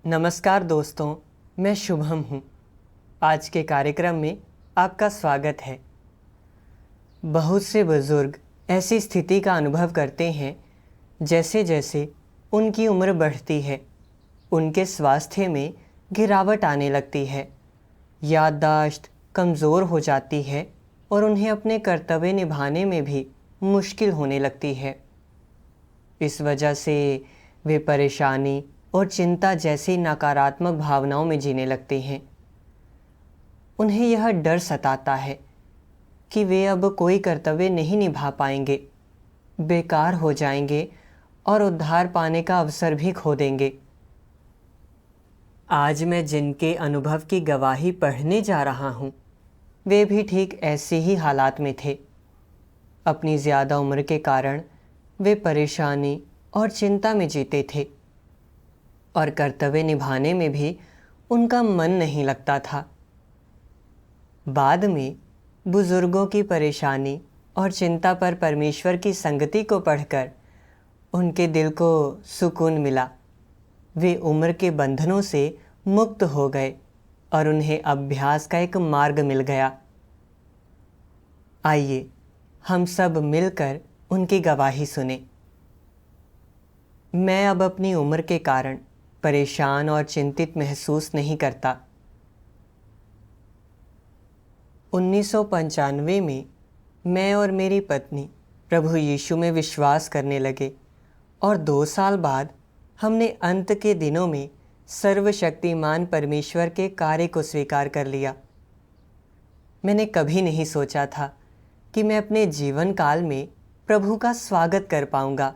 नमस्कार दोस्तों, मैं शुभम हूँ। आज के कार्यक्रम में आपका स्वागत है। बहुत से बुज़ुर्ग ऐसी स्थिति का अनुभव करते हैं जैसे जैसे उनकी उम्र बढ़ती है, उनके स्वास्थ्य में गिरावट आने लगती है, याददाश्त कमज़ोर हो जाती है और उन्हें अपने कर्तव्य निभाने में भी मुश्किल होने लगती है। इस वजह से वे परेशानी और चिंता जैसी नकारात्मक भावनाओं में जीने लगते हैं। उन्हें यह डर सताता है कि वे अब कोई कर्तव्य नहीं निभा पाएंगे, बेकार हो जाएंगे और उद्धार पाने का अवसर भी खो देंगे। आज मैं जिनके अनुभव की गवाही पढ़ने जा रहा हूँ, वे भी ठीक ऐसे ही हालात में थे। अपनी ज़्यादा उम्र के कारण वे परेशानी और चिंता में जीते थे और कर्तव्य निभाने में भी उनका मन नहीं लगता था। बाद में बुजुर्गों की परेशानी और चिंता पर परमेश्वर की संगति को पढ़कर उनके दिल को सुकून मिला। वे उम्र के बंधनों से मुक्त हो गए और उन्हें अभ्यास का एक मार्ग मिल गया। आइए हम सब मिलकर उनकी गवाही सुने। मैं अब अपनी उम्र के कारण परेशान और चिंतित महसूस नहीं करता। 1995 में मैं और मेरी पत्नी प्रभु यीशु में विश्वास करने लगे और 2 साल बाद हमने अंत के दिनों में सर्वशक्तिमान परमेश्वर के कार्य को स्वीकार कर लिया। मैंने कभी नहीं सोचा था कि मैं अपने जीवन काल में प्रभु का स्वागत कर पाऊंगा।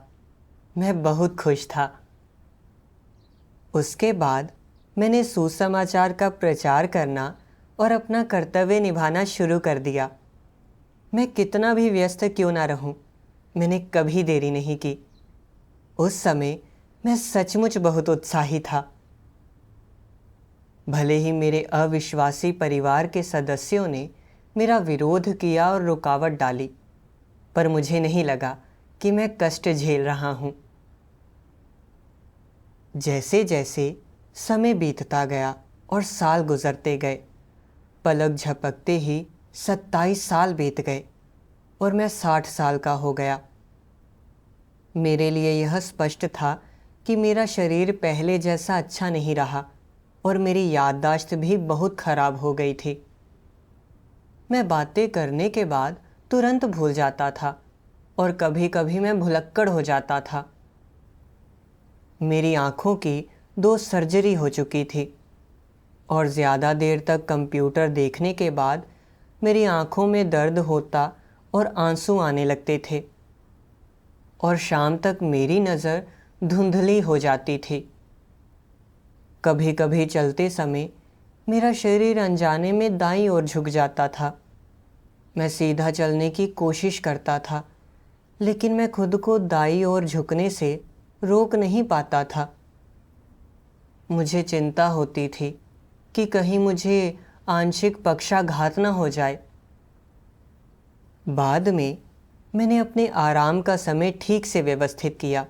मैं बहुत खुश था। उसके बाद मैंने सुसमाचार का प्रचार करना और अपना कर्तव्य निभाना शुरू कर दिया। मैं कितना भी व्यस्त क्यों ना रहूं, मैंने कभी देरी नहीं की। उस समय मैं सचमुच बहुत उत्साही था। भले ही मेरे अविश्वासी परिवार के सदस्यों ने मेरा विरोध किया और रुकावट डाली, पर मुझे नहीं लगा कि मैं कष्ट झेल रहा हूं। जैसे जैसे समय बीतता गया और साल गुजरते गए, पलक झपकते ही 27 साल बीत गए और मैं 60 साल का हो गया। मेरे लिए यह स्पष्ट था कि मेरा शरीर पहले जैसा अच्छा नहीं रहा और मेरी याददाश्त भी बहुत खराब हो गई थी। मैं बातें करने के बाद तुरंत भूल जाता था और कभी कभी मैं भुलक्कड़ हो जाता था। मेरी आँखों की 2 सर्जरी हो चुकी थी और ज़्यादा देर तक कंप्यूटर देखने के बाद मेरी आँखों में दर्द होता और आंसू आने लगते थे और शाम तक मेरी नज़र धुंधली हो जाती थी। कभी कभी चलते समय मेरा शरीर अनजाने में दाईं ओर झुक जाता था। मैं सीधा चलने की कोशिश करता था, लेकिन मैं खुद को दाईं ओर झुकने से रोक नहीं पाता था। मुझे चिंता होती थी कि कहीं मुझे आंशिक पक्षाघात न हो जाए। बाद में मैंने अपने आराम का समय ठीक से व्यवस्थित किया।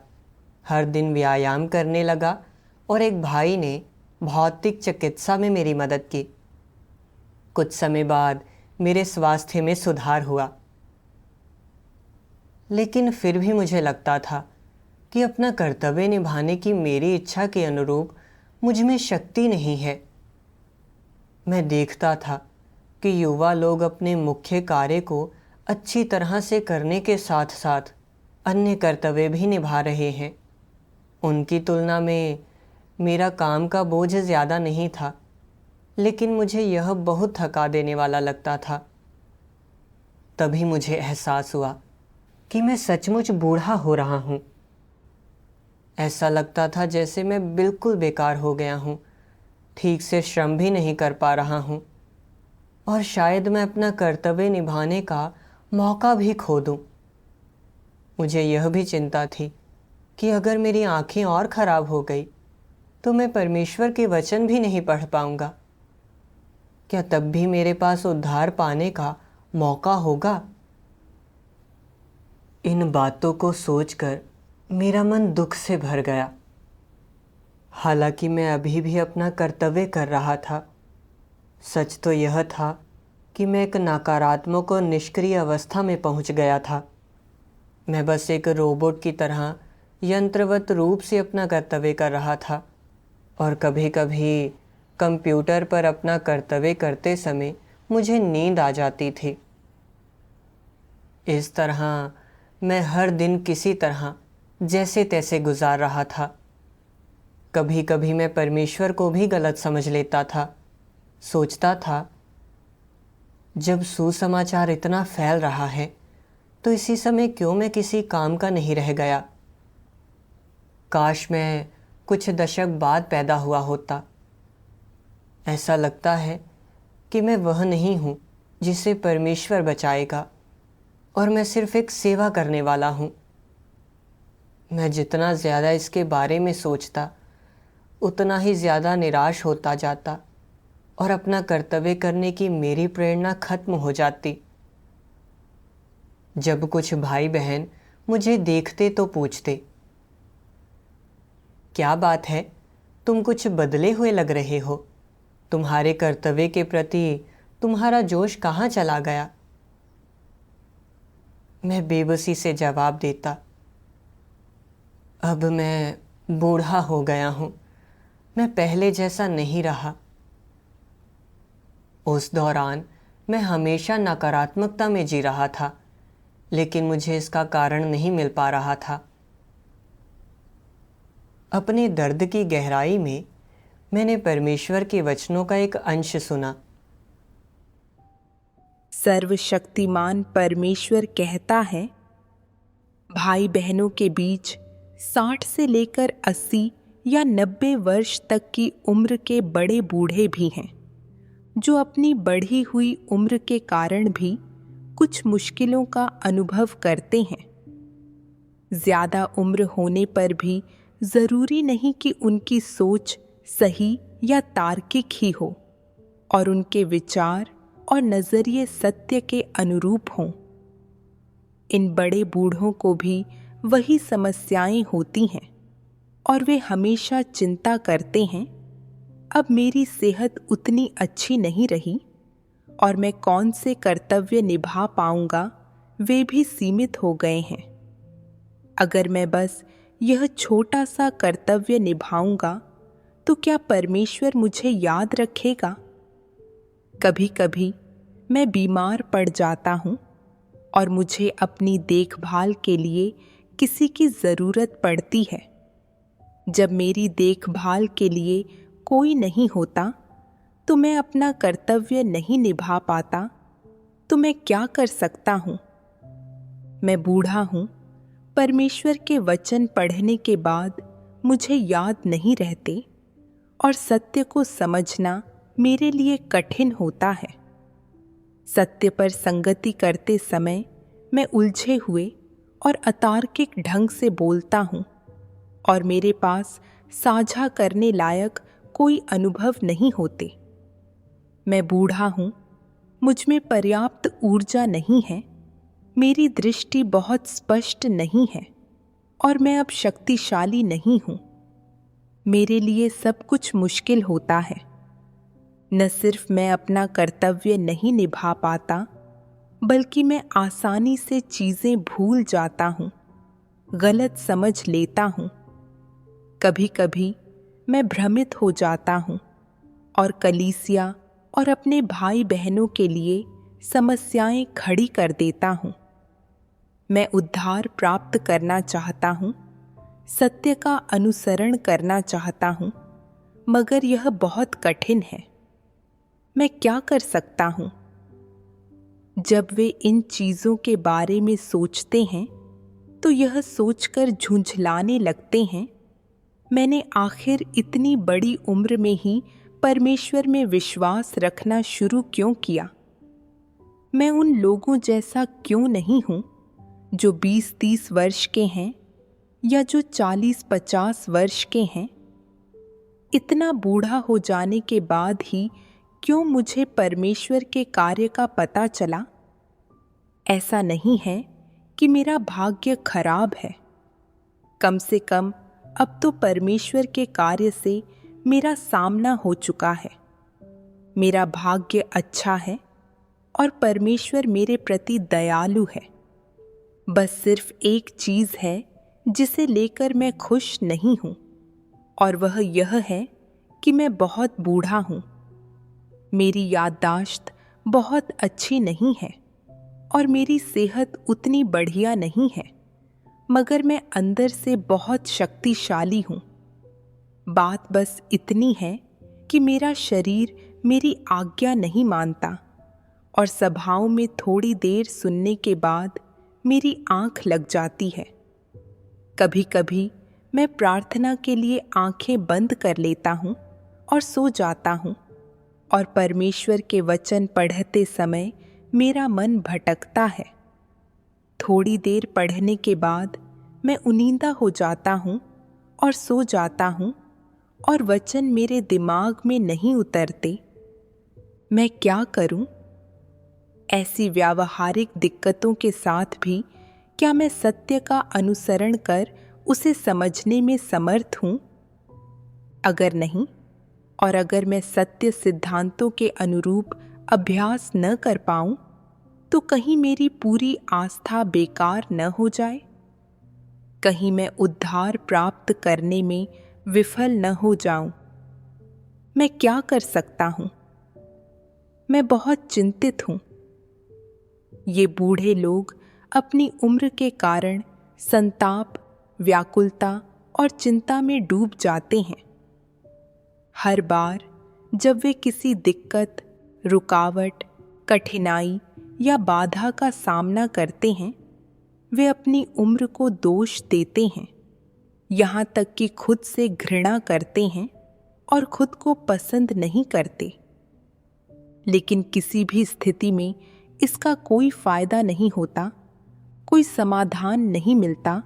हर दिन व्यायाम करने लगा और एक भाई ने भौतिक चिकित्सा में मेरी मदद की। कुछ समय बाद मेरे स्वास्थ्य में सुधार हुआ, लेकिन फिर भी मुझे लगता था कि अपना कर्तव्य निभाने की मेरी इच्छा के अनुरूप मुझ में शक्ति नहीं है। मैं देखता था कि युवा लोग अपने मुख्य कार्य को अच्छी तरह से करने के साथ साथ अन्य कर्तव्य भी निभा रहे हैं। उनकी तुलना में मेरा काम का बोझ ज़्यादा नहीं था, लेकिन मुझे यह बहुत थका देने वाला लगता था। तभी मुझे एहसास हुआ कि मैं सचमुच बूढ़ा हो रहा हूँ। ऐसा लगता था जैसे मैं बिल्कुल बेकार हो गया हूँ, ठीक से श्रम भी नहीं कर पा रहा हूँ और शायद मैं अपना कर्तव्य निभाने का मौका भी खो दूँ। मुझे यह भी चिंता थी कि अगर मेरी आँखें और ख़राब हो गई तो मैं परमेश्वर के वचन भी नहीं पढ़ पाऊँगा। क्या तब भी मेरे पास उद्धार पाने का मौका होगा? इन बातों को सोचकर मेरा मन दुख से भर गया। हालांकि मैं अभी भी अपना कर्तव्य कर रहा था। सच तो यह था कि मैं एक नकारात्मक और निष्क्रिय अवस्था में पहुंच गया था। मैं बस एक रोबोट की तरह यंत्रवत रूप से अपना कर्तव्य कर रहा था, और कभी कभी कंप्यूटर पर अपना कर्तव्य करते समय मुझे नींद आ जाती थी। इस तरह मैं हर दिन किसी तरह जैसे तैसे गुजार रहा था। कभी कभी मैं परमेश्वर को भी गलत समझ लेता था। सोचता था, जब सुसमाचार इतना फैल रहा है तो इसी समय क्यों मैं किसी काम का नहीं रह गया। काश मैं कुछ दशक बाद पैदा हुआ होता। ऐसा लगता है कि मैं वह नहीं हूँ जिसे परमेश्वर बचाएगा, और मैं सिर्फ एक सेवा करने वाला हूँ। मैं जितना ज़्यादा इसके बारे में सोचता, उतना ही ज़्यादा निराश होता जाता और अपना कर्तव्य करने की मेरी प्रेरणा खत्म हो जाती। जब कुछ भाई बहन मुझे देखते तो पूछते, क्या बात है, तुम कुछ बदले हुए लग रहे हो, तुम्हारे कर्तव्य के प्रति तुम्हारा जोश कहाँ चला गया। मैं बेबसी से जवाब देता, अब मैं बूढ़ा हो गया हूँ, मैं पहले जैसा नहीं रहा। उस दौरान मैं हमेशा नकारात्मकता में जी रहा था, लेकिन मुझे इसका कारण नहीं मिल पा रहा था। अपने दर्द की गहराई में मैंने परमेश्वर के वचनों का एक अंश सुना। सर्वशक्तिमान परमेश्वर कहता है, भाई बहनों के बीच 60 से लेकर 80 या 90 वर्ष तक की उम्र के बड़े बूढ़े भी हैं, जो अपनी बढ़ी हुई उम्र के कारण भी कुछ मुश्किलों का अनुभव करते हैं। ज्यादा उम्र होने पर भी जरूरी नहीं कि उनकी सोच सही या तार्किक ही हो और उनके विचार और नजरिए सत्य के अनुरूप हों। इन बड़े बूढ़ों को भी वही समस्याएं होती हैं और वे हमेशा चिंता करते हैं, अब मेरी सेहत उतनी अच्छी नहीं रही और मैं कौन से कर्तव्य निभा पाऊंगा, वे भी सीमित हो गए हैं। अगर मैं बस यह छोटा सा कर्तव्य निभाऊंगा तो क्या परमेश्वर मुझे याद रखेगा? कभी कभी मैं बीमार पड़ जाता हूँ और मुझे अपनी देखभाल के लिए किसी की ज़रूरत पड़ती है। जब मेरी देखभाल के लिए कोई नहीं होता तो मैं अपना कर्तव्य नहीं निभा पाता, तो मैं क्या कर सकता हूँ? मैं बूढ़ा हूँ, परमेश्वर के वचन पढ़ने के बाद मुझे याद नहीं रहते और सत्य को समझना मेरे लिए कठिन होता है। सत्य पर संगति करते समय मैं उलझे हुए और अतार्किक ढंग से बोलता हूँ और मेरे पास साझा करने लायक कोई अनुभव नहीं होते। मैं बूढ़ा हूँ, मुझ में पर्याप्त ऊर्जा नहीं है, मेरी दृष्टि बहुत स्पष्ट नहीं है और मैं अब शक्तिशाली नहीं हूँ। मेरे लिए सब कुछ मुश्किल होता है। न सिर्फ मैं अपना कर्तव्य नहीं निभा पाता, बल्कि मैं आसानी से चीजें भूल जाता हूँ, गलत समझ लेता हूँ। कभी कभी मैं भ्रमित हो जाता हूँ और कलीसिया और अपने भाई बहनों के लिए समस्याएं खड़ी कर देता हूँ। मैं उद्धार प्राप्त करना चाहता हूँ, सत्य का अनुसरण करना चाहता हूँ, मगर यह बहुत कठिन है। मैं क्या कर सकता हूँ? जब वे इन चीजों के बारे में सोचते हैं तो यह सोचकर झुंझलाने लगते हैं, मैंने आखिर इतनी बड़ी उम्र में ही परमेश्वर में विश्वास रखना शुरू क्यों किया? मैं उन लोगों जैसा क्यों नहीं हूं जो 20-30 वर्ष के हैं या जो 40-50 वर्ष के हैं? इतना बूढ़ा हो जाने के बाद ही क्यों मुझे परमेश्वर के कार्य का पता चला? ऐसा नहीं है कि मेरा भाग्य खराब है। कम से कम अब तो परमेश्वर के कार्य से मेरा सामना हो चुका है। मेरा भाग्य अच्छा है और परमेश्वर मेरे प्रति दयालु है। बस सिर्फ एक चीज़ है जिसे लेकर मैं खुश नहीं हूँ, और वह यह है कि मैं बहुत बूढ़ा हूँ। मेरी याददाश्त बहुत अच्छी नहीं है और मेरी सेहत उतनी बढ़िया नहीं है, मगर मैं अंदर से बहुत शक्तिशाली हूँ। बात बस इतनी है कि मेरा शरीर मेरी आज्ञा नहीं मानता, और सभाओं में थोड़ी देर सुनने के बाद मेरी आंख लग जाती है। कभी कभी मैं प्रार्थना के लिए आंखें बंद कर लेता हूँ और सो जाता हूँ, और परमेश्वर के वचन पढ़ते समय मेरा मन भटकता है। थोड़ी देर पढ़ने के बाद मैं उनींदा हो जाता हूँ और सो जाता हूँ, और वचन मेरे दिमाग में नहीं उतरते। मैं क्या करूँ? ऐसी व्यावहारिक दिक्कतों के साथ भी क्या मैं सत्य का अनुसरण कर उसे समझने में समर्थ हूँ? अगर नहीं, और अगर मैं सत्य सिद्धांतों के अनुरूप अभ्यास न कर पाऊँ, तो कहीं मेरी पूरी आस्था बेकार न हो जाए? कहीं मैं उद्धार प्राप्त करने में विफल न हो जाऊं? मैं क्या कर सकता हूं? मैं बहुत चिंतित हूं। ये बूढ़े लोग अपनी उम्र के कारण संताप, व्याकुलता और चिंता में डूब जाते हैं। हर बार जब वे किसी दिक्कत, रुकावट, कठिनाई या बाधा का सामना करते हैं, वे अपनी उम्र को दोष देते हैं, यहाँ तक कि खुद से घृणा करते हैं और खुद को पसंद नहीं करते। लेकिन किसी भी स्थिति में इसका कोई फायदा नहीं होता, कोई समाधान नहीं मिलता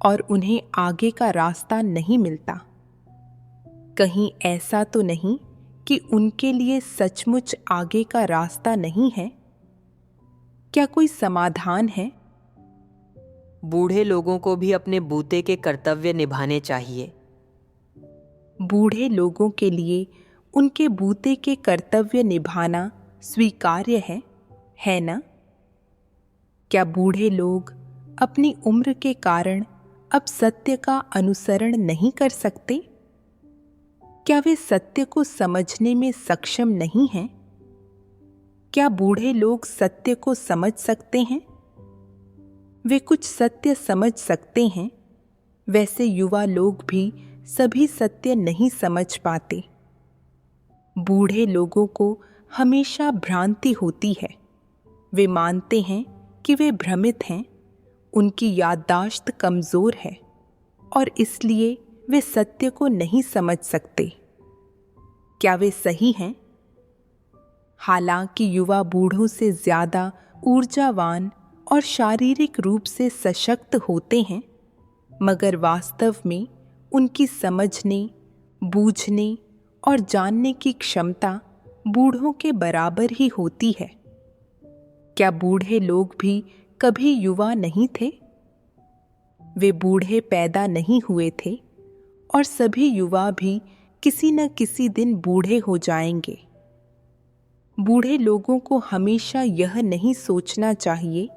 और उन्हें आगे का रास्ता नहीं मिलता। कहीं ऐसा तो नहीं कि उनके लिए सचमुच आगे का रास्ता नहीं है? क्या कोई समाधान है? बूढ़े लोगों को भी अपने बूते के कर्तव्य निभाने चाहिए। बूढ़े लोगों के लिए उनके बूते के कर्तव्य निभाना स्वीकार्य है ना? क्या बूढ़े लोग अपनी उम्र के कारण अब सत्य का अनुसरण नहीं कर सकते? क्या वे सत्य को समझने में सक्षम नहीं हैं? क्या बूढ़े लोग सत्य को समझ सकते हैं? वे कुछ सत्य समझ सकते हैं, वैसे युवा लोग भी सभी सत्य नहीं समझ पाते। बूढ़े लोगों को हमेशा भ्रांति होती है। वे मानते हैं कि वे भ्रमित हैं, उनकी याददाश्त कमज़ोर है और इसलिए वे सत्य को नहीं समझ सकते। क्या वे सही हैं? हालांकि युवा बूढ़ों से ज़्यादा ऊर्जावान और शारीरिक रूप से सशक्त होते हैं, मगर वास्तव में उनकी समझने, बूझने और जानने की क्षमता बूढ़ों के बराबर ही होती है। क्या बूढ़े लोग भी कभी युवा नहीं थे? वे बूढ़े पैदा नहीं हुए थे और सभी युवा भी किसी न किसी दिन बूढ़े हो जाएंगे। बूढ़े लोगों को हमेशा यह नहीं सोचना चाहिए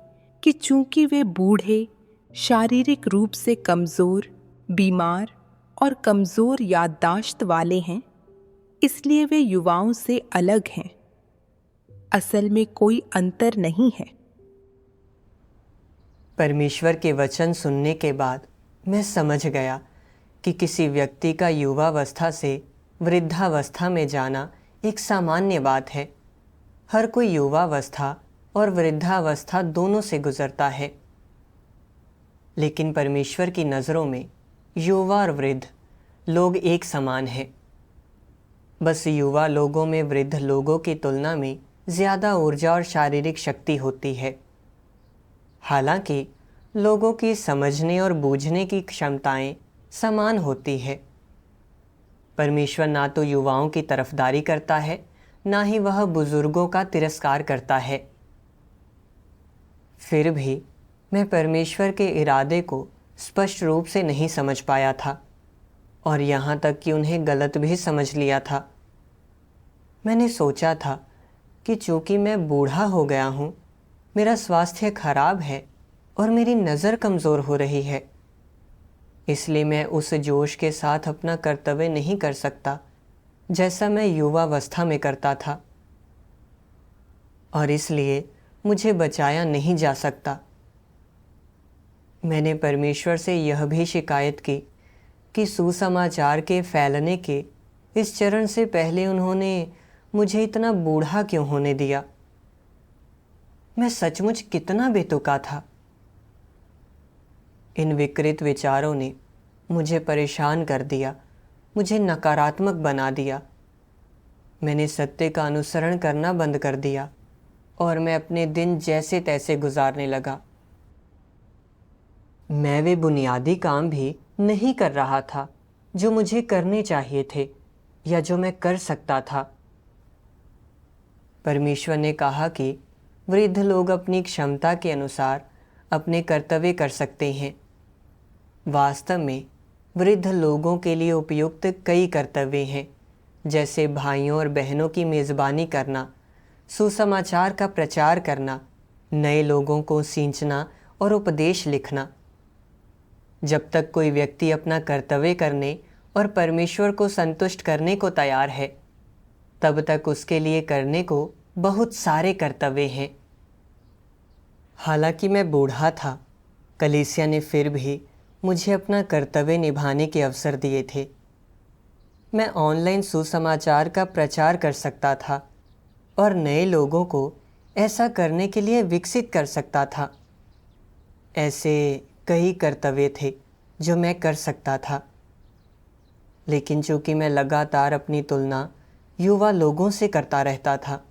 कि चूंकि वे बूढ़े, शारीरिक रूप से कमज़ोर, बीमार और कमज़ोर याददाश्त वाले हैं, इसलिए वे युवाओं से अलग हैं। असल में कोई अंतर नहीं है। परमेश्वर के वचन सुनने के बाद मैं समझ गया कि किसी व्यक्ति का युवावस्था से वृद्धावस्था में जाना एक सामान्य बात है। हर कोई युवावस्था और वृद्धावस्था दोनों से गुजरता है, लेकिन परमेश्वर की नज़रों में युवा और वृद्ध लोग एक समान हैं। बस युवा लोगों में वृद्ध लोगों की तुलना में ज़्यादा ऊर्जा और शारीरिक शक्ति होती है। हालांकि लोगों की समझने और बूझने की क्षमताएं समान होती है। परमेश्वर ना तो युवाओं की तरफदारी करता है, ना ही वह बुजुर्गों का तिरस्कार करता है। फिर भी मैं परमेश्वर के इरादे को स्पष्ट रूप से नहीं समझ पाया था। और यहाँ तक कि उन्हें गलत भी समझ लिया था। मैंने सोचा था कि चूंकि मैं बूढ़ा हो गया हूँ, मेरा स्वास्थ्य खराब है और मेरी नज़र कमज़ोर हो रही है, इसलिए मैं उस जोश के साथ अपना कर्तव्य नहीं कर सकता जैसा मैं युवावस्था में करता था, और इसलिए मुझे बचाया नहीं जा सकता। मैंने परमेश्वर से यह भी शिकायत की कि सुसमाचार के फैलने के इस चरण से पहले उन्होंने मुझे इतना बूढ़ा क्यों होने दिया। मैं सचमुच कितना बेतुका था। इन विकृत विचारों ने मुझे परेशान कर दिया, मुझे नकारात्मक बना दिया। मैंने सत्य का अनुसरण करना बंद कर दिया और मैं अपने दिन जैसे तैसे गुजारने लगा। मैं वे बुनियादी काम भी नहीं कर रहा था जो मुझे करने चाहिए थे या जो मैं कर सकता था। परमेश्वर ने कहा कि वृद्ध लोग अपनी क्षमता के अनुसार अपने कर्तव्य कर सकते हैं। वास्तव में वृद्ध लोगों के लिए उपयुक्त कई कर्तव्य हैं, जैसे भाइयों और बहनों की मेज़बानी करना, सुसमाचार का प्रचार करना, नए लोगों को सींचना और उपदेश लिखना। जब तक कोई व्यक्ति अपना कर्तव्य करने और परमेश्वर को संतुष्ट करने को तैयार है, तब तक उसके लिए करने को बहुत सारे कर्तव्य हैं। हालांकि मैं बूढ़ा था, कलीसिया ने फिर भी मुझे अपना कर्तव्य निभाने के अवसर दिए थे। मैं ऑनलाइन सुसमाचार का प्रचार कर सकता था और नए लोगों को ऐसा करने के लिए विकसित कर सकता था। ऐसे कई कर्तव्य थे जो मैं कर सकता था, लेकिन चूंकि मैं लगातार अपनी तुलना युवा लोगों से करता रहता था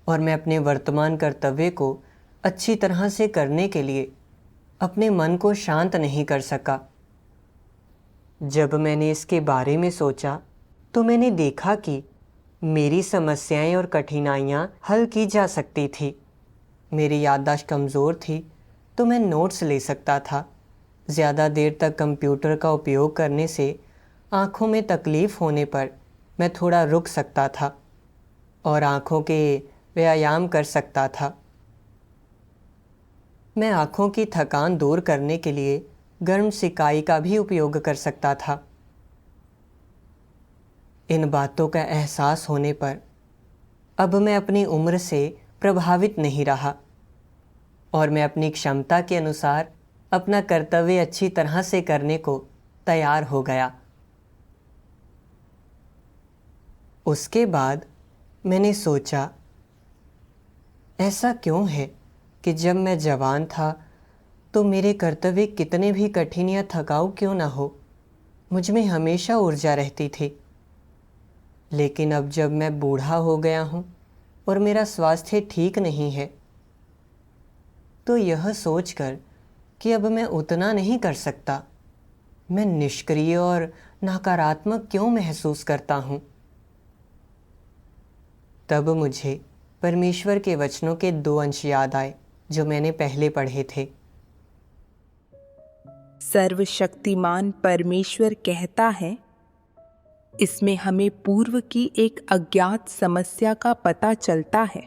और मैं अपने वर्तमान कर्तव्य को अच्छी तरह से करने के लिए अपने मन को शांत नहीं कर सका। जब मैंने इसके बारे में सोचा तो मैंने देखा कि मेरी समस्याएं और कठिनाइयां हल की जा सकती थी। मेरी याददाश्त कमज़ोर थी तो मैं नोट्स ले सकता था। ज़्यादा देर तक कंप्यूटर का उपयोग करने से आँखों में तकलीफ़ होने पर मैं थोड़ा रुक सकता था और आँखों के व्यायाम कर सकता था। मैं आँखों की थकान दूर करने के लिए गर्म सिकाई का भी उपयोग कर सकता था। इन बातों का एहसास होने पर अब मैं अपनी उम्र से प्रभावित नहीं रहा और मैं अपनी क्षमता के अनुसार अपना कर्तव्य अच्छी तरह से करने को तैयार हो गया। उसके बाद मैंने सोचा, ऐसा क्यों है कि जब मैं जवान था तो मेरे कर्तव्य कितने भी कठिन या थकाऊ क्यों ना हो, मुझ में हमेशा ऊर्जा रहती थी। लेकिन अब जब मैं बूढ़ा हो गया हूँ और मेरा स्वास्थ्य ठीक नहीं है, तो यह सोचकर कि अब मैं उतना नहीं कर सकता, मैं निष्क्रिय और नकारात्मक क्यों महसूस करता हूँ। तब मुझे परमेश्वर के वचनों के 2 अंश याद आए जो मैंने पहले पढ़े थे। सर्वशक्तिमान परमेश्वर कहता है, इसमें हमें पूर्व की एक अज्ञात समस्या का पता चलता है।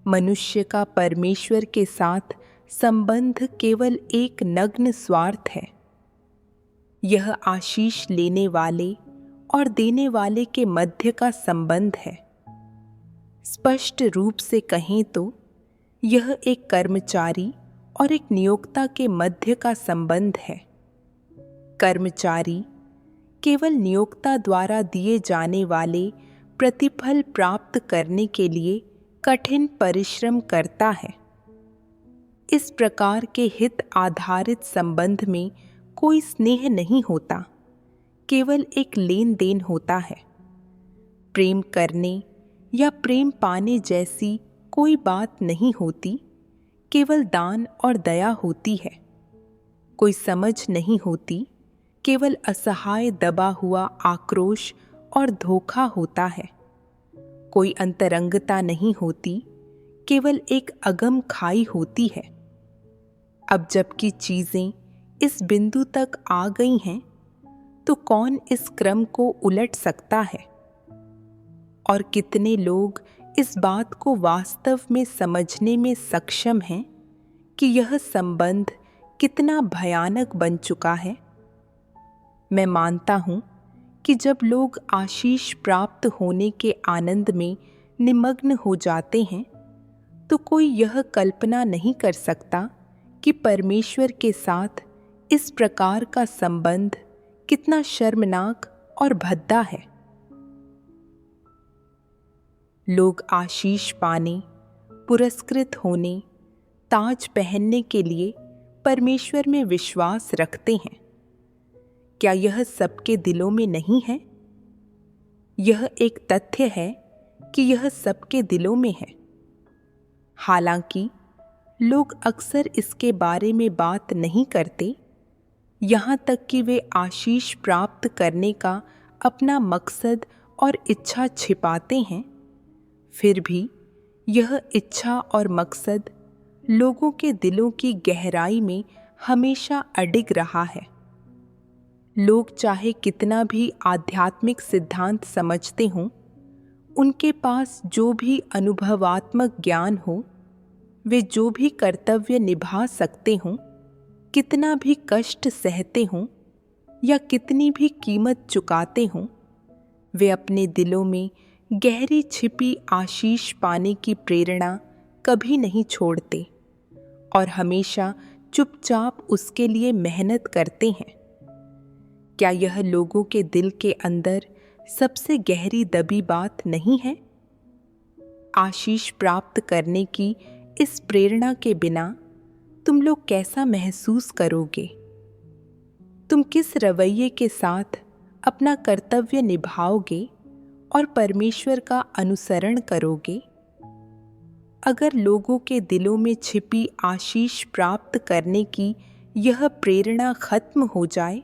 मनुष्य का परमेश्वर के साथ संबंध केवल एक नग्न स्वार्थ है। यह आशीष लेने वाले और देने वाले के मध्य का संबंध है। स्पष्ट रूप से कहें तो यह एक कर्मचारी और एक नियोक्ता के मध्य का संबंध है। कर्मचारी केवल नियोक्ता द्वारा दिए जाने वाले प्रतिफल प्राप्त करने के लिए कठिन परिश्रम करता है। इस प्रकार के हित आधारित संबंध में कोई स्नेह नहीं होता, केवल एक लेन देन होता है। प्रेम करने या प्रेम पाने जैसी कोई बात नहीं होती, केवल दान और दया होती है। कोई समझ नहीं होती, केवल असहाय दबा हुआ आक्रोश और धोखा होता है। कोई अंतरंगता नहीं होती, केवल एक अगम खाई होती है। अब जबकि चीजें इस बिंदु तक आ गई हैं, तो कौन इस क्रम को उलट सकता है? और कितने लोग इस बात को वास्तव में समझने में सक्षम हैं कि यह संबंध कितना भयानक बन चुका है? मैं मानता हूं कि जब लोग आशीष प्राप्त होने के आनंद में निमग्न हो जाते हैं तो कोई यह कल्पना नहीं कर सकता कि परमेश्वर के साथ इस प्रकार का संबंध कितना शर्मनाक और भद्दा है। लोग आशीष पाने, पुरस्कृत होने, ताज पहनने के लिए परमेश्वर में विश्वास रखते हैं। क्या यह सबके दिलों में नहीं है? यह एक तथ्य है कि यह सबके दिलों में है। हालांकि लोग अक्सर इसके बारे में बात नहीं करते, यहाँ तक कि वे आशीष प्राप्त करने का अपना मकसद और इच्छा छिपाते हैं। फिर भी यह इच्छा और मकसद लोगों के दिलों की गहराई में हमेशा अडिग रहा है। लोग चाहे कितना भी आध्यात्मिक सिद्धांत समझते हों, उनके पास जो भी अनुभवात्मक ज्ञान हो, वे जो भी कर्तव्य निभा सकते हों, कितना भी कष्ट सहते हों या कितनी भी कीमत चुकाते हों, वे अपने दिलों में गहरी छिपी आशीष पाने की प्रेरणा कभी नहीं छोड़ते और हमेशा चुपचाप उसके लिए मेहनत करते हैं। क्या यह लोगों के दिल के अंदर सबसे गहरी दबी बात नहीं है? आशीष प्राप्त करने की इस प्रेरणा के बिना तुम लोग कैसा महसूस करोगे? तुम किस रवैये के साथ अपना कर्तव्य निभाओगे और परमेश्वर का अनुसरण करोगे? अगर लोगों के दिलों में छिपी आशीष प्राप्त करने की यह प्रेरणा खत्म हो जाए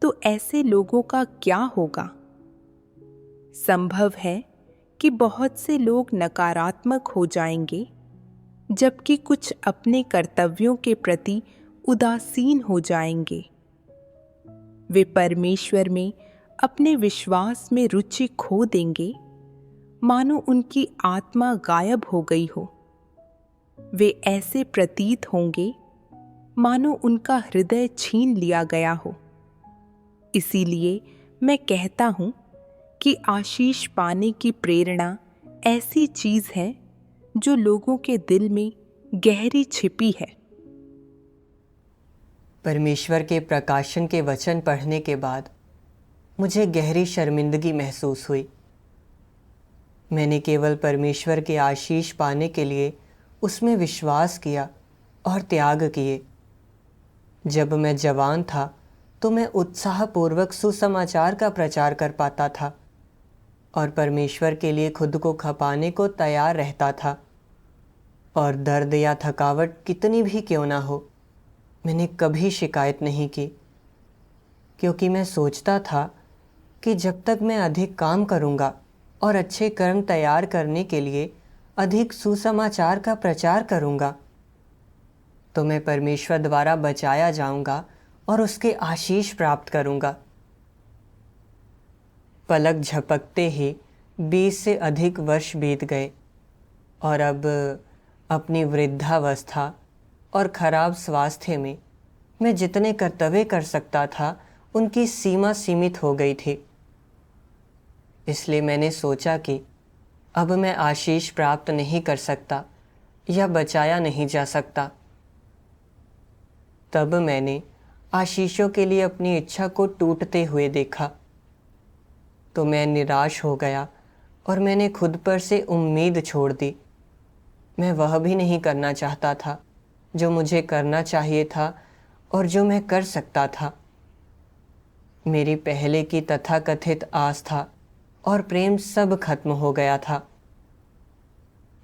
तो ऐसे लोगों का क्या होगा? संभव है कि बहुत से लोग नकारात्मक हो जाएंगे, जबकि कुछ अपने कर्तव्यों के प्रति उदासीन हो जाएंगे। वे परमेश्वर में अपने विश्वास में रुचि खो देंगे, मानो उनकी आत्मा गायब हो गई हो। वे ऐसे प्रतीत होंगे मानो उनका हृदय छीन लिया गया हो। इसीलिए मैं कहता हूं कि आशीष पाने की प्रेरणा ऐसी चीज है जो लोगों के दिल में गहरी छिपी है। परमेश्वर के प्रकाशन के वचन पढ़ने के बाद मुझे गहरी शर्मिंदगी महसूस हुई। मैंने केवल परमेश्वर के आशीष पाने के लिए उसमें विश्वास किया और त्याग किए। जब मैं जवान था तो मैं उत्साहपूर्वक सुसमाचार का प्रचार कर पाता था और परमेश्वर के लिए खुद को खपाने को तैयार रहता था। और दर्द या थकावट कितनी भी क्यों ना हो, मैंने कभी शिकायत नहीं की, क्योंकि मैं सोचता था कि जब तक मैं अधिक काम करूँगा और अच्छे कर्म तैयार करने के लिए अधिक सुसमाचार का प्रचार करूँगा, तो मैं परमेश्वर द्वारा बचाया जाऊँगा और उसके आशीष प्राप्त करूँगा। पलक झपकते ही 20 से अधिक वर्ष बीत गए और अब अपनी वृद्धावस्था और खराब स्वास्थ्य में मैं जितने कर्तव्य कर सकता था उनकी सीमा सीमित हो गई थी। इसलिए मैंने सोचा कि अब मैं आशीष प्राप्त नहीं कर सकता या बचाया नहीं जा सकता। तब मैंने आशीषों के लिए अपनी इच्छा को टूटते हुए देखा तो मैं निराश हो गया और मैंने खुद पर से उम्मीद छोड़ दी। मैं वह भी नहीं करना चाहता था जो मुझे करना चाहिए था और जो मैं कर सकता था। मेरी पहले की तथाकथित आस्था और प्रेम सब खत्म हो गया था।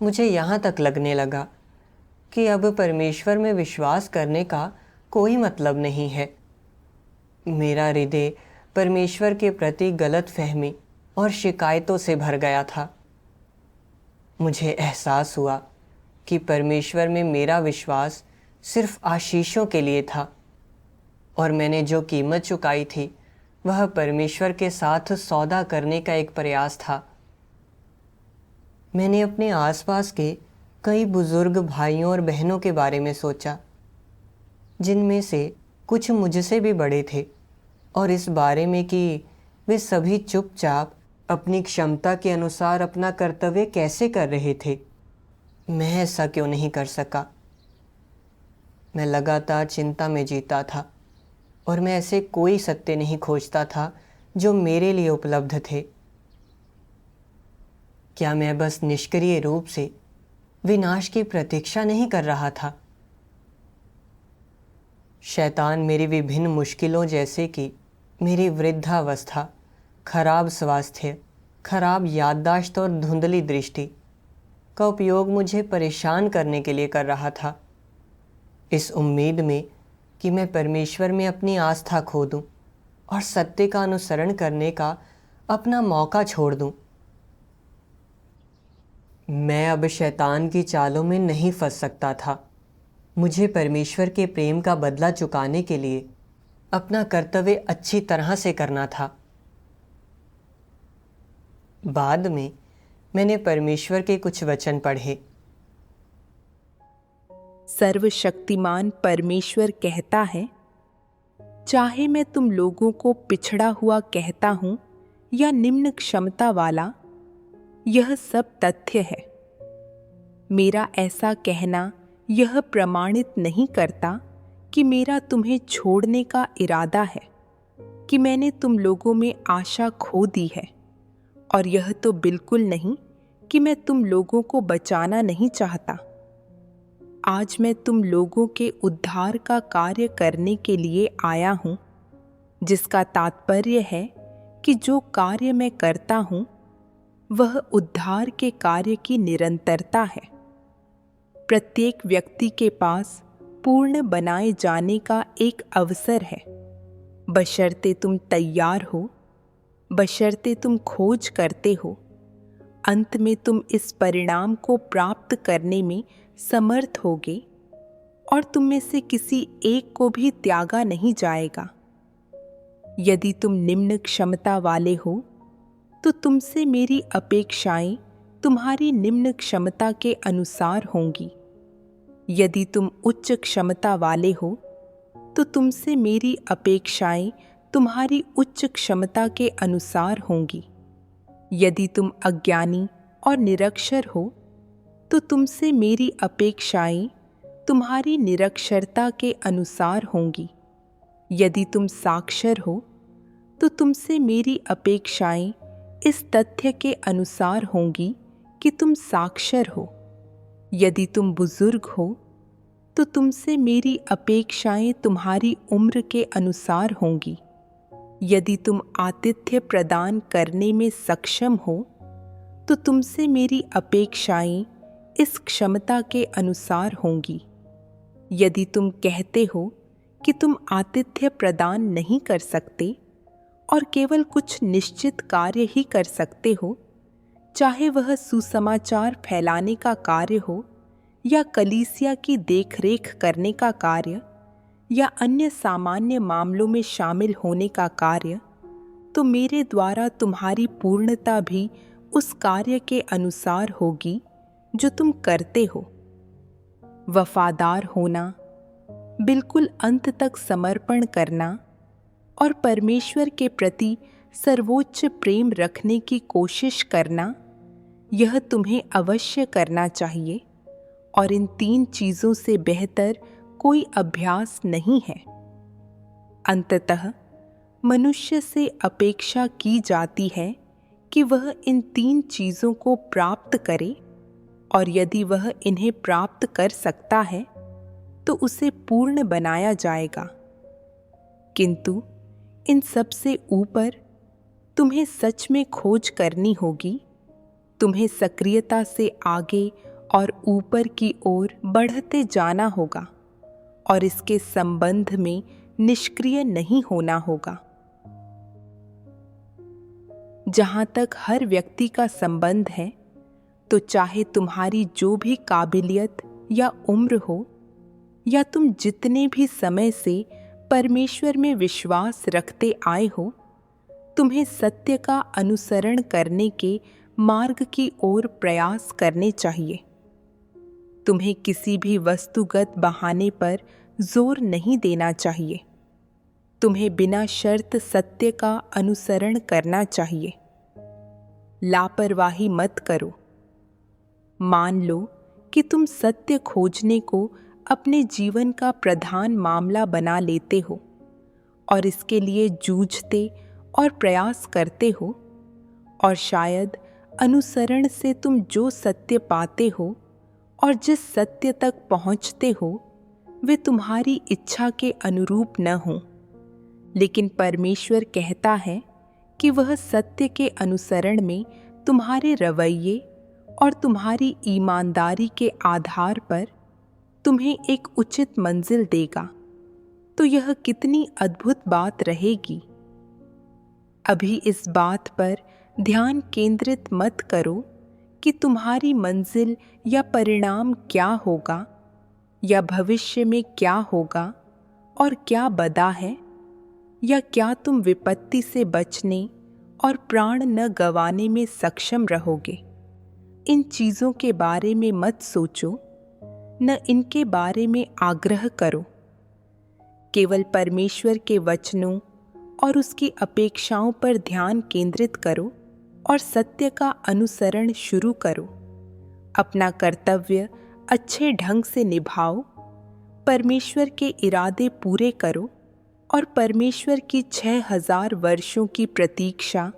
मुझे यहाँ तक लगने लगा कि अब परमेश्वर में विश्वास करने का कोई मतलब नहीं है। मेरा हृदय परमेश्वर के प्रति गलतफहमी और शिकायतों से भर गया था। मुझे एहसास हुआ कि परमेश्वर में मेरा विश्वास सिर्फ आशीषों के लिए था और मैंने जो कीमत चुकाई थी वह परमेश्वर के साथ सौदा करने का एक प्रयास था। मैंने अपने आसपास के कई बुजुर्ग भाइयों और बहनों के बारे में सोचा, जिनमें से कुछ मुझसे भी बड़े थे, और इस बारे में कि वे सभी चुपचाप अपनी क्षमता के अनुसार अपना कर्तव्य कैसे कर रहे थे। मैं ऐसा क्यों नहीं कर सका? मैं लगातार चिंता में जीता था और मैं ऐसे कोई सत्य नहीं खोजता था जो मेरे लिए उपलब्ध थे। क्या मैं बस निष्क्रिय रूप से विनाश की प्रतीक्षा नहीं कर रहा था? शैतान मेरी विभिन्न मुश्किलों, जैसे कि मेरी वृद्धावस्था, खराब स्वास्थ्य, खराब याददाश्त और धुंधली दृष्टि, का उपयोग मुझे परेशान करने के लिए कर रहा था, इस उम्मीद में कि मैं परमेश्वर में अपनी आस्था खो दूं और सत्य का अनुसरण करने का अपना मौका छोड़ दूं। मैं अब शैतान की चालों में नहीं फंस सकता था। मुझे परमेश्वर के प्रेम का बदला चुकाने के लिए अपना कर्तव्य अच्छी तरह से करना था। बाद में मैंने परमेश्वर के कुछ वचन पढ़े। सर्वशक्तिमान परमेश्वर कहता है, चाहे मैं तुम लोगों को पिछड़ा हुआ कहता हूं या निम्न क्षमता वाला, यह सब तथ्य है। मेरा ऐसा कहना यह प्रमाणित नहीं करता कि मेरा तुम्हें छोड़ने का इरादा है, कि मैंने तुम लोगों में आशा खो दी है, और यह तो बिल्कुल नहीं कि मैं तुम लोगों को बचाना नहीं चाहता। आज मैं तुम लोगों के उद्धार का कार्य करने के लिए आया हूं, जिसका तात्पर्य है कि जो कार्य मैं करता हूं वह उद्धार के कार्य की निरंतरता है। प्रत्येक व्यक्ति के पास पूर्ण बनाए जाने का एक अवसर है, बशर्ते तुम तैयार हो, बशर्ते तुम खोज करते हो। अंत में तुम इस परिणाम को प्राप्त करने में समर्थ होगे और तुम में से किसी एक को भी त्यागा नहीं जाएगा। यदि तुम निम्न क्षमता वाले हो तो तुमसे मेरी अपेक्षाएं तुम्हारी निम्न क्षमता के अनुसार होंगी। यदि तुम उच्च क्षमता वाले हो तो तुमसे मेरी अपेक्षाएं तुम्हारी उच्च क्षमता के अनुसार होंगी। यदि तुम अज्ञानी और निरक्षर हो तो तुमसे मेरी अपेक्षाएं तुम्हारी निरक्षरता के अनुसार होंगी। यदि तुम साक्षर हो तो तुमसे मेरी अपेक्षाएं इस तथ्य के अनुसार होंगी कि तुम साक्षर हो। यदि तुम बुजुर्ग हो तो तुमसे मेरी अपेक्षाएं तुम्हारी उम्र के अनुसार होंगी। यदि तुम आतिथ्य प्रदान करने में सक्षम हो तो तुमसे मेरी अपेक्षाएं इस क्षमता के अनुसार होंगी। यदि तुम कहते हो कि तुम आतिथ्य प्रदान नहीं कर सकते और केवल कुछ निश्चित कार्य ही कर सकते हो, चाहे वह सुसमाचार फैलाने का कार्य हो या कलीसिया की देखरेख करने का कार्य या अन्य सामान्य मामलों में शामिल होने का कार्य, तो मेरे द्वारा तुम्हारी पूर्णता भी उस कार्य के अनुसार होगी जो तुम करते हो। वफादार होना, बिल्कुल अंत तक समर्पण करना और परमेश्वर के प्रति सर्वोच्च प्रेम रखने की कोशिश करना, यह तुम्हें अवश्य करना चाहिए, और इन 3 चीज़ों से बेहतर कोई अभ्यास नहीं है। अंततः मनुष्य से अपेक्षा की जाती है कि वह इन 3 चीज़ों को प्राप्त करे, और यदि वह इन्हें प्राप्त कर सकता है तो उसे पूर्ण बनाया जाएगा। किंतु इन सब से ऊपर तुम्हें सच में खोज करनी होगी। तुम्हें सक्रियता से आगे और ऊपर की ओर बढ़ते जाना होगा और इसके संबंध में निष्क्रिय नहीं होना होगा। जहां तक हर व्यक्ति का संबंध है, तो चाहे तुम्हारी जो भी काबिलियत या उम्र हो, या तुम जितने भी समय से परमेश्वर में विश्वास रखते आए हो, तुम्हें सत्य का अनुसरण करने के मार्ग की ओर प्रयास करने चाहिए। तुम्हें किसी भी वस्तुगत बहाने पर जोर नहीं देना चाहिए। तुम्हें बिना शर्त सत्य का अनुसरण करना चाहिए। लापरवाही मत करो। मान लो कि तुम सत्य खोजने को अपने जीवन का प्रधान मामला बना लेते हो और इसके लिए जूझते और प्रयास करते हो, और शायद अनुसरण से तुम जो सत्य पाते हो और जिस सत्य तक पहुंचते हो वे तुम्हारी इच्छा के अनुरूप न हो। लेकिन परमेश्वर कहता है कि वह सत्य के अनुसरण में तुम्हारे रवैये और तुम्हारी ईमानदारी के आधार पर तुम्हें एक उचित मंजिल देगा। तो यह कितनी अद्भुत बात रहेगी। अभी इस बात पर ध्यान केंद्रित मत करो कि तुम्हारी मंजिल या परिणाम क्या होगा या भविष्य में क्या होगा और क्या बदा है, या क्या तुम विपत्ति से बचने और प्राण न गंवाने में सक्षम रहोगे। इन चीज़ों के बारे में मत सोचो, न इनके बारे में आग्रह करो। केवल परमेश्वर के वचनों और उसकी अपेक्षाओं पर ध्यान केंद्रित करो और सत्य का अनुसरण शुरू करो। अपना कर्तव्य अच्छे ढंग से निभाओ, परमेश्वर के इरादे पूरे करो और परमेश्वर की 6000 वर्षों की प्रतीक्षा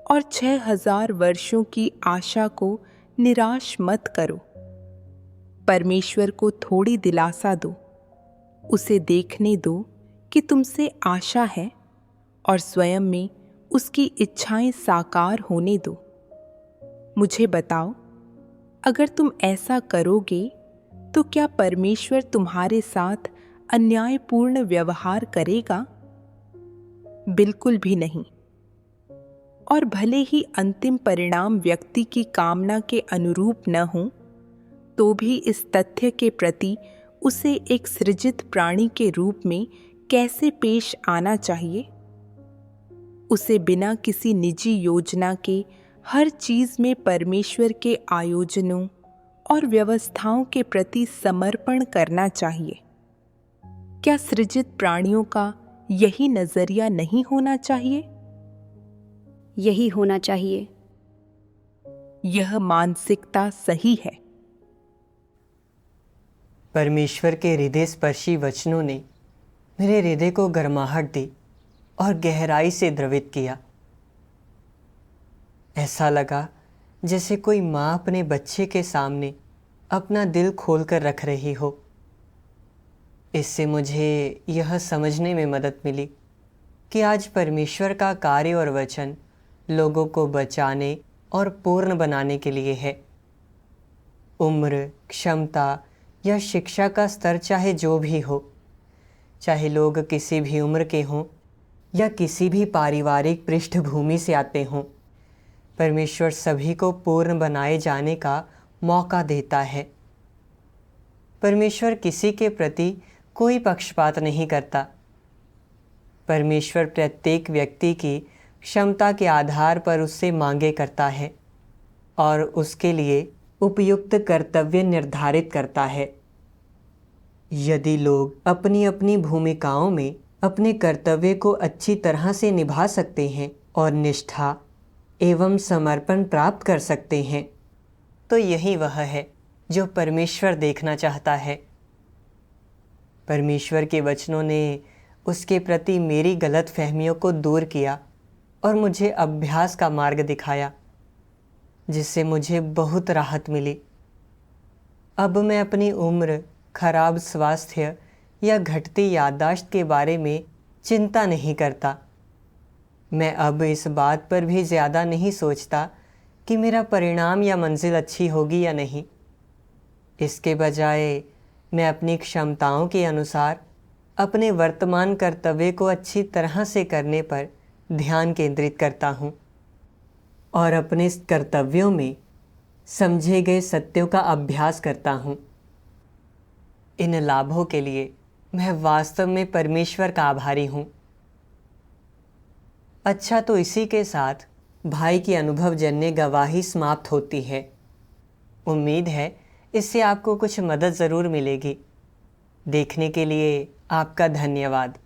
और 6000 वर्षों की आशा को निराश मत करो। परमेश्वर को थोड़ी दिलासा दो, उसे देखने दो कि तुमसे आशा है और स्वयं में उसकी इच्छाएं साकार होने दो। मुझे बताओ, अगर तुम ऐसा करोगे तो क्या परमेश्वर तुम्हारे साथ अन्यायपूर्ण व्यवहार करेगा? बिल्कुल भी नहीं। और भले ही अंतिम परिणाम व्यक्ति की कामना के अनुरूप न हो, तो भी इस तथ्य के प्रति उसे एक सृजित प्राणी के रूप में कैसे पेश आना चाहिए। उसे बिना किसी निजी योजना के हर चीज में परमेश्वर के आयोजनों और व्यवस्थाओं के प्रति समर्पण करना चाहिए। क्या सृजित प्राणियों का यही नजरिया नहीं होना चाहिए? यही होना चाहिए। यह मानसिकता सही है। परमेश्वर के हृदय स्पर्शी वचनों ने मेरे हृदय को गर्माहट दी और गहराई से द्रवित किया। ऐसा लगा जैसे कोई माँ अपने बच्चे के सामने अपना दिल खोलकर रख रही हो। इससे मुझे यह समझने में मदद मिली कि आज परमेश्वर का कार्य और वचन लोगों को बचाने और पूर्ण बनाने के लिए है। उम्र, क्षमता या शिक्षा का स्तर चाहे जो भी हो, चाहे लोग किसी भी उम्र के हों या किसी भी पारिवारिक पृष्ठभूमि से आते हों, परमेश्वर सभी को पूर्ण बनाए जाने का मौका देता है। परमेश्वर किसी के प्रति कोई पक्षपात नहीं करता। परमेश्वर प्रत्येक व्यक्ति की क्षमता के आधार पर उससे मांगे करता है और उसके लिए उपयुक्त कर्तव्य निर्धारित करता है। यदि लोग अपनी अपनी भूमिकाओं में अपने कर्तव्य को अच्छी तरह से निभा सकते हैं और निष्ठा एवं समर्पण प्राप्त कर सकते हैं, तो यही वह है जो परमेश्वर देखना चाहता है। परमेश्वर के वचनों ने उसके प्रति मेरी गलतफहमियों को दूर किया और मुझे अभ्यास का मार्ग दिखाया, जिससे मुझे बहुत राहत मिली। अब मैं अपनी उम्र, खराब स्वास्थ्य या घटती याददाश्त के बारे में चिंता नहीं करता। मैं अब इस बात पर भी ज़्यादा नहीं सोचता कि मेरा परिणाम या मंजिल अच्छी होगी या नहीं। इसके बजाय मैं अपनी क्षमताओं के अनुसार अपने वर्तमान कर्तव्य को अच्छी तरह से करने पर ध्यान केंद्रित करता हूँ और अपने कर्तव्यों में समझे गए सत्यों का अभ्यास करता हूँ। इन लाभों के लिए मैं वास्तव में परमेश्वर का आभारी हूँ। अच्छा, तो इसी के साथ भाई की अनुभवजन्य गवाही समाप्त होती है। उम्मीद है इससे आपको कुछ मदद ज़रूर मिलेगी। देखने के लिए आपका धन्यवाद।